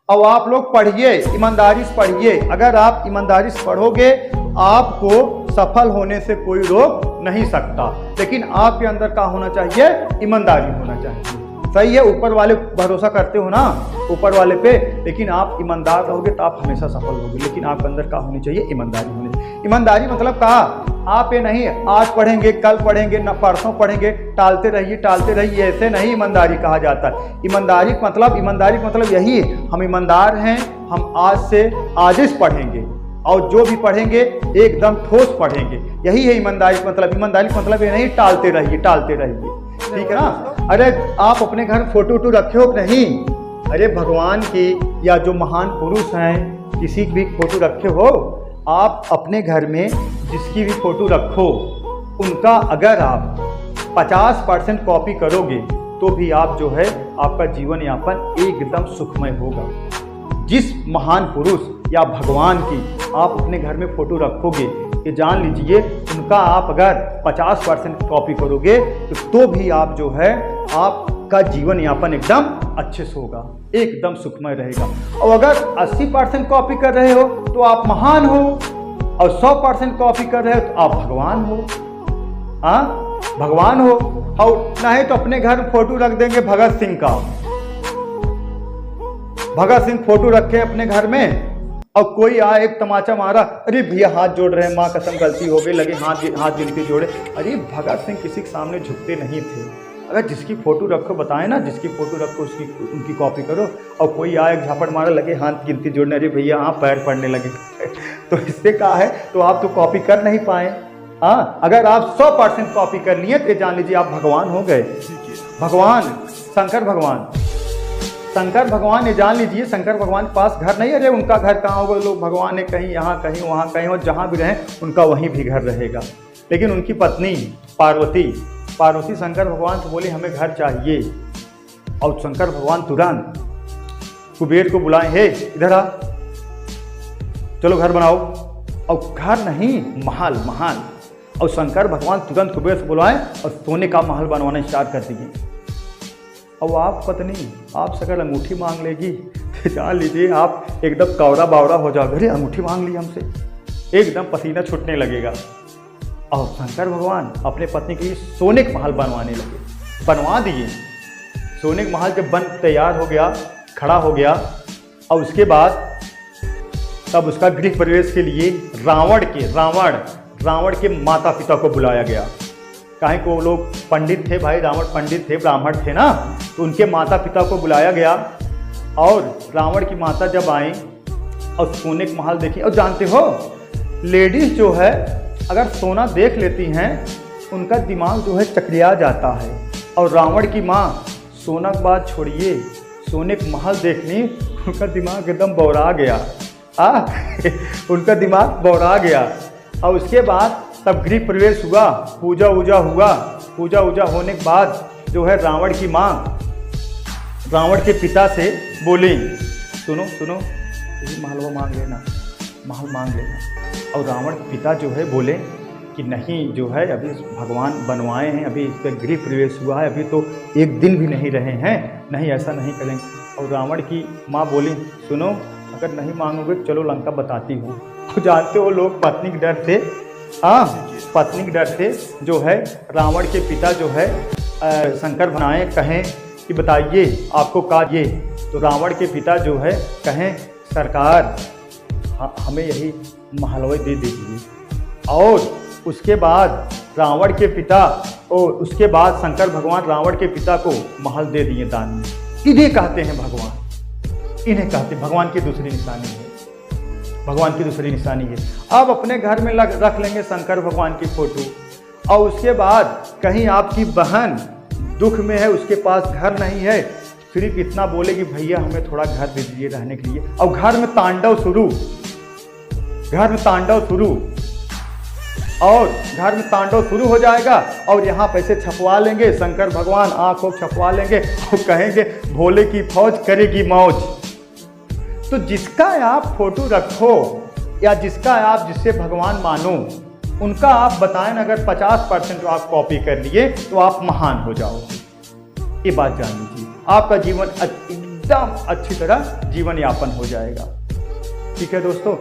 अब आप लोग पढ़िए, ईमानदारी से पढ़िए। अगर आप ईमानदारी से पढ़ोगे आपको सफल होने से कोई रोक नहीं सकता। लेकिन आपके अंदर क्या होना चाहिए? ईमानदारी होना चाहिए। सही है, ऊपर वाले भरोसा करते हो ना, ऊपर वाले पे, लेकिन आप ईमानदार रहोगे तो आप हमेशा सफल होगे। लेकिन आपके अंदर क्या होनी चाहिए? ईमानदारी होनी चाहिए। ईमानदारी मतलब कहा, आप ये नहीं आज पढ़ेंगे कल पढ़ेंगे न परसों पढ़ेंगे, टालते रहिए, ऐसे नहीं ईमानदारी कहा जाता है। ईमानदारी का मतलब यही है, हम ईमानदार हैं, हम आज से आजिश पढ़ेंगे और जो भी पढ़ेंगे एकदम ठोस पढ़ेंगे। यही है ईमानदारी का मतलब। ईमानदारी का मतलब ये नहीं टालते रहिए, ठीक है ना। अरे आप अपने घर फोटो वोटो रखे हो कि नहीं? अरे भगवान की या जो महान पुरुष हैं किसी की भी फोटो रखे हो? आप अपने घर में जिसकी भी फोटो रखो, उनका अगर आप 50% कॉपी करोगे तो भी आप जो है आपका जीवन यापन एकदम सुखमय होगा। जिस महान पुरुष या भगवान की आप अपने घर में फोटो रखोगे, ये जान लीजिए उनका आप अगर 50% कॉपी करोगे तो भी आप जो है आपका जीवन यापन एकदम अच्छे से होगा, एकदम सुखमय रहेगा। और अगर 80% कॉपी कर रहे हो तो आप महान हो, और 100% कॉपी कर रहे हो तो आप भगवान हो। हाँ, भगवान हो। और नहीं तो अपने घर में फोटो रख देंगे भगत सिंह का, भगत सिंह फोटो रखे अपने घर में, और कोई आए एक तमाचा मारा, अरे भैया हाथ जोड़ रहे हैं, माँ कसम गलती हो गई, लगे हाथ गिनती जोड़े। अरे भगत सिंह किसी के सामने झुकते नहीं थे। अगर जिसकी फोटो रखो, बताए ना, जिसकी फोटो रखो उनकी कॉपी करो। और कोई आए झापड़ मारा, लगे हाथ गिनती जोड़ने, अरे भैया हाँ पैर पड़ने लगे। तो इससे कहा है तो आप तो कॉपी कर नहीं पाए। हाँ, अगर आप 100% कॉपी कर लिए तो जान लीजिए आप भगवान हो गए। भगवान शंकर भगवान ये जान लीजिए, शंकर भगवान के पास घर नहीं है। अरे उनका घर कहाँ होगा? लोग भगवान है कहीं यहाँ कहीं वहाँ कहीं, और जहाँ भी रहें उनका वहीं भी घर रहेगा। लेकिन उनकी पत्नी पार्वती शंकर भगवान से बोली हमें घर चाहिए, और शंकर भगवान तुरंत कुबेर को बुलाए, हे इधर आ, चलो घर बनाओ। और घर नहीं, महल। और शंकर भगवान तुरंत कुबेर से बुलाए और सोने का महल बनवाना स्टार्ट कर दिए। और आप पत्नी आपसे अगर अंगूठी मांग लेगी तो जान लीजिए आप एकदम कौरा बावरा हो जाओगे। अरे अंगूठी मांग ली हमसे, एकदम पसीना छूटने लगेगा। और शंकर भगवान अपने पत्नी के लिए सोने का महल बनवाने लगे, बनवा दिए। सोने का महल जब बन तैयार हो गया, खड़ा हो गया, और उसके बाद तब उसका गृह प्रवेश के लिए रावण के माता पिता को बुलाया गया। काहे को वो लोग पंडित थे भाई, रावण पंडित थे, ब्राह्मण थे ना, तो उनके माता पिता को बुलाया गया। और रावण की माता जब आई और सोने का महल देखी, और जानते हो लेडीज जो है अगर सोना देख लेती हैं उनका दिमाग जो है चकरिया जाता है। और रावण की माँ सोना की बात छोड़िए, सोने का महल देखनी, उनका दिमाग एकदम बौरा गया। उनका दिमाग बौरा गया। और उसके बाद तब गृह प्रवेश हुआ, पूजा वूजा होने के बाद जो है रावण की माँ रावण के पिता से बोली, सुनो महल मांग लेना। और रावण के पिता जो है बोले कि नहीं, जो है अभी भगवान बनवाए हैं, अभी इस पर गृह प्रवेश हुआ है, अभी तो एक दिन भी नहीं रहे हैं, नहीं ऐसा नहीं करेंगे। और रावण की माँ बोली, सुनो अगर नहीं मांगोगे चलो लंका बताती हूँ। तो जानते हो लोग पत्नी के डर से, पत्नी के डर से जो है रावण के पिता जो है शंकर बनाए, कहें कि बताइए आपको का ये, तो रावण के पिता जो है कहें सरकार हमें यही महलवा दे दीजिए। और उसके बाद रावण के पिता और उसके बाद शंकर भगवान रावण के पिता को महल दे दिए दान में। इन्हें कहते हैं भगवान, इन्हें कहते हैं भगवान की दूसरी निशानी है, भगवान की दूसरी निशानी है। अब अपने घर में रख लेंगे शंकर भगवान की फोटो, और उसके बाद कहीं आपकी बहन दुख में है, उसके पास घर नहीं है, सिर्फ इतना बोलेगी भैया हमें थोड़ा घर दे दीजिए रहने के लिए, और घर में तांडव शुरू, और घर में तांडव शुरू हो जाएगा। और यहाँ पैसे छपवा लेंगे, शंकर भगवान आंखों छपवा लेंगे और कहेंगे भोले की फौज करेगी मौज। तो जिसका आप फोटो रखो या जिससे भगवान मानो, उनका आप बताएं अगर 50% आप कॉपी कर लिए तो आप महान हो जाओगे। ये बात जान लीजिए, आपका जीवन एकदम अच्छी तरह जीवन यापन हो जाएगा। ठीक है दोस्तों,